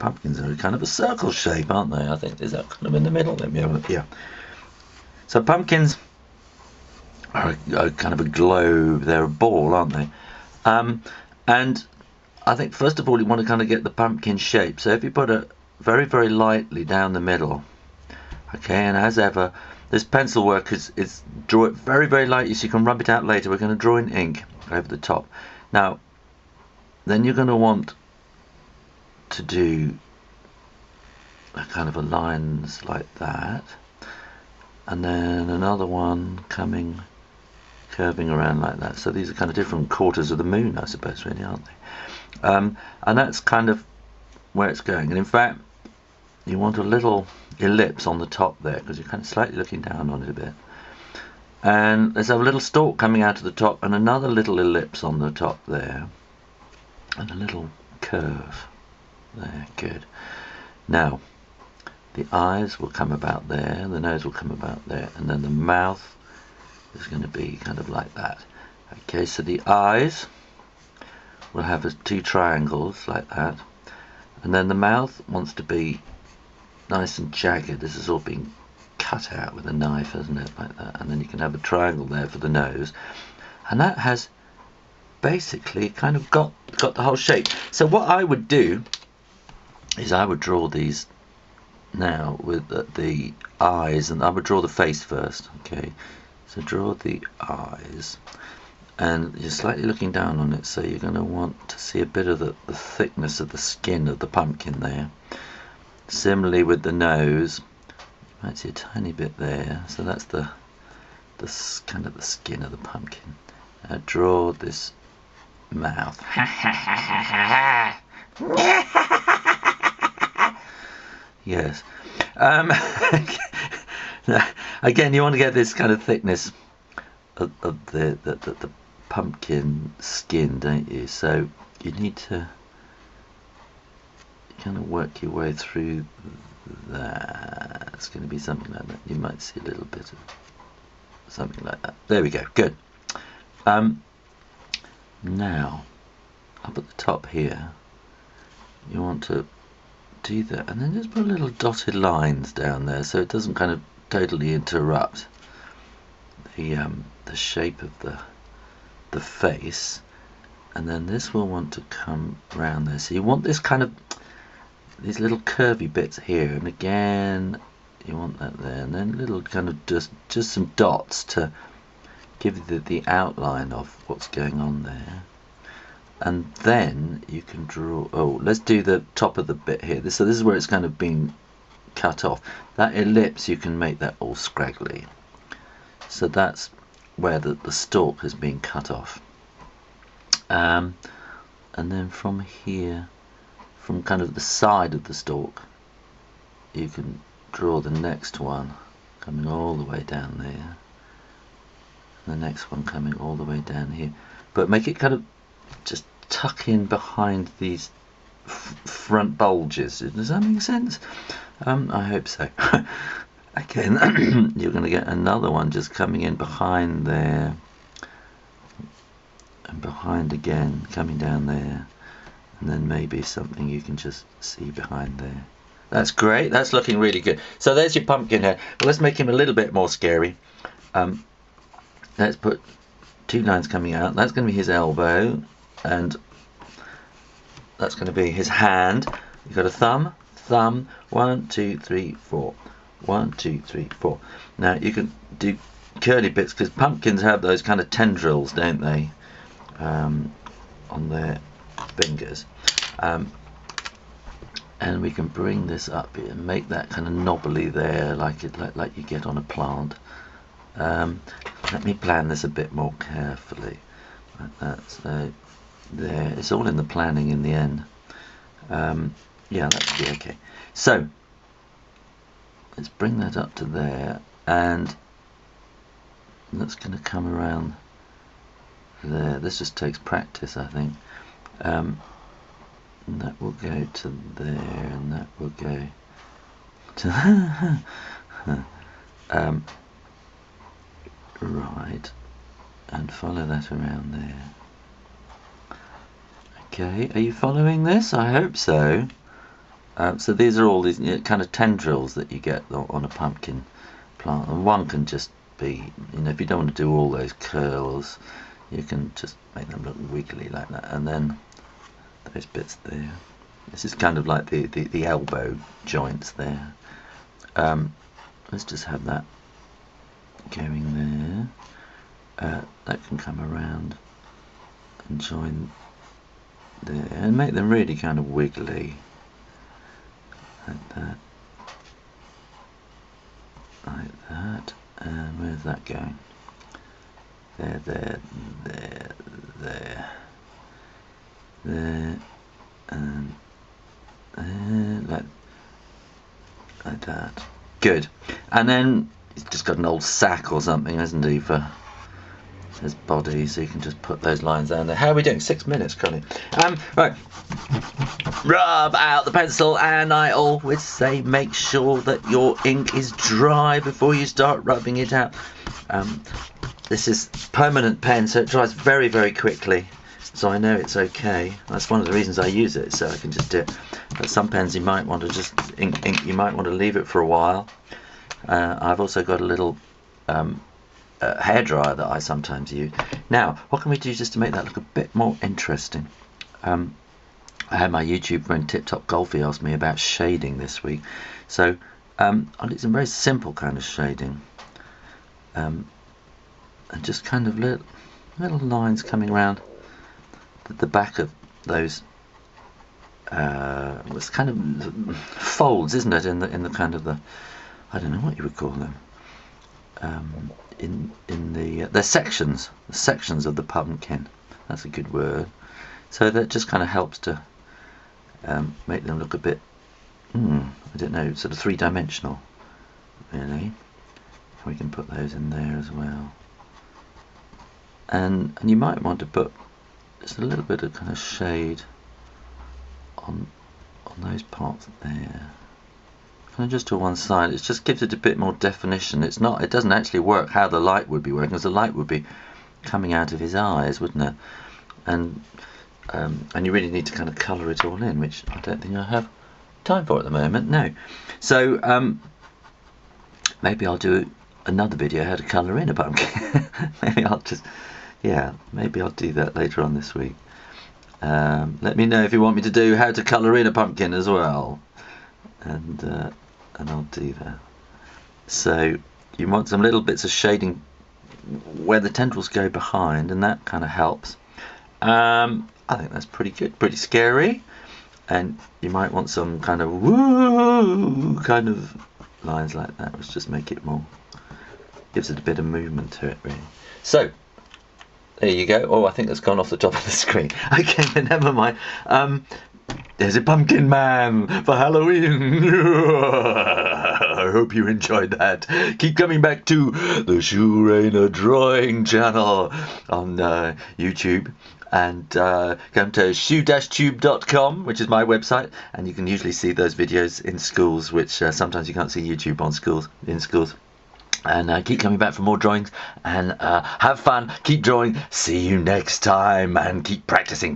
pumpkins are kind of a circle shape, aren't they? I think, is that kind of in the middle? Let me have a look. Yeah. So pumpkins are kind of a globe. They're a ball, aren't they? And I think first of all you want to kind of get the pumpkin shape. So if you put it very, very lightly down the middle, okay, and as ever, this pencil work is draw it very, very lightly so you can rub it out later. We're going to draw in ink over the top. Now, then you're going to want to do a kind of a lines like that, and then another one coming, curving around like that. So these are kind of different quarters of the moon, I suppose, really, aren't they? And that's kind of where it's going. And in fact, you want a little ellipse on the top there, because you're kind of slightly looking down on it a bit. And there's a little stalk coming out of the top, and another little ellipse on the top there, and a little curve there. Good. Now, the eyes will come about there, the nose will come about there, and then the mouth is going to be kind of like that. Okay, so the eyes will have two triangles like that, and then the mouth wants to be nice and jagged. This is all being cut out with a knife, isn't it, like that? And then you can have a triangle there for the nose, and that has basically kind of got the whole shape. So what I would do is I would draw these now with the eyes, and I would draw the face first. Okay, so draw the eyes, and you're slightly looking down on it, so you're going to want to see a bit of the thickness of the skin of the pumpkin there. Similarly with the nose, you might see a tiny bit there, so that's the kind of the skin of the pumpkin. Draw this mouth. Yes. Again, you want to get this kind of thickness of the pumpkin skin, don't you? So you need to kind of work your way through that. It's going to be something like that. You might see a little bit of something like that. There we go. Good. Now, up at the top here, you want to do that, and then just put little dotted lines down there so it doesn't kind of totally interrupt the shape of the face. And then this will want to come round there. So you want this kind of these little curvy bits here, and again you want that there, and then little kind of just some dots to give you the outline of what's going on there. And then you can draw, let's do the top of the bit here. So this is where it's kind of been cut off. That ellipse, you can make that all scraggly. So that's where the stalk has been cut off. And then from here, from kind of the side of the stalk, you can draw the next one coming all the way down there, and the next one coming all the way down here, but make it kind of just tuck in behind these front bulges. Does that make sense? I hope so. Again, you're going to get another one just coming in behind there, and behind again, coming down there, and then maybe something you can just see behind there. That's great. That's looking really good. So there's your pumpkin head. Well, let's make him a little bit more scary. Let's put two lines coming out. That's going to be his elbow, and that's going to be his hand. You've got a thumb, 1, 2, 3, 4. 1, 2, 3, 4. Now you can do curly bits because pumpkins have those kind of tendrils, don't they, on their fingers. And we can bring this up here and make that kind of knobbly there, like you get on a plant. Let me plan this a bit more carefully, like that. So there, it's all in the planning in the end. Yeah, that should be okay. So let's bring that up to there, and that's going to come around there. This just takes practice, I think. And that will go to there, and that will go to right, and follow that around there. Okay, are you following this? I hope so. So these are all these kind of tendrils that you get on a pumpkin plant, and one can just be, if you don't want to do all those curls, you can just make them look wiggly like that, and then those bits there. This is kind of like the elbow joints there. Let's just have that going there. That can come around and join there, and make them really kind of wiggly. Like that. Like that. And where's that going? There, there, there, there. There. And there. Like that. Good. And then he's just got an old sack or something, hasn't he, for his body, so you can just put those lines down there. How are we doing? 6 minutes, Connie. Right. Rub out the pencil, and I always say make sure that your ink is dry before you start rubbing it out. This is permanent pen, so it dries very, very quickly, so I know it's okay. That's one of the reasons I use it, so I can just do it. But some pens you might want to just ink you might want to leave it for a while. I've also got a little hairdryer that I sometimes use. Now, what can we do just to make that look a bit more interesting? I had my YouTube friend Tip Top Golfy ask me about shading this week, so I'll do some very simple kind of shading, and just kind of little lines coming around the back of those. It's kind of folds, isn't it? In the kind of I don't know what you would call them. In the sections of the pumpkin. That's a good word. So that just kind of helps to make them look a bit, I don't know, sort of three-dimensional, really. We can put those in there as well. And you might want to put just a little bit of kind of shade on those parts there. Kind of just to one side. It just gives it a bit more definition. It doesn't actually work how the light would be working, because the light would be coming out of his eyes, wouldn't it? And you really need to kind of colour it all in, which I don't think I have time for at the moment. No. So maybe I'll do another video how to colour in a pumpkin. Maybe I'll do that later on this week. Let me know if you want me to do how to colour in a pumpkin as well, and I'll do that. So you want some little bits of shading where the tendrils go behind, and that kind of helps. I think that's pretty good, pretty scary, and you might want some kind of woo kind of lines like that, which just make it more, gives it a bit of movement to it, really. So there you go. Oh, I think that's gone off the top of the screen. Okay, but never mind. There's a pumpkin man for Halloween. I hope you enjoyed that. Keep coming back to the Shoe Rainer Drawing channel on YouTube. And come to shoe-tube.com, which is my website, and you can usually see those videos in schools, which sometimes you can't see YouTube in schools. And keep coming back for more drawings, and have fun, keep drawing, see you next time, and keep practicing.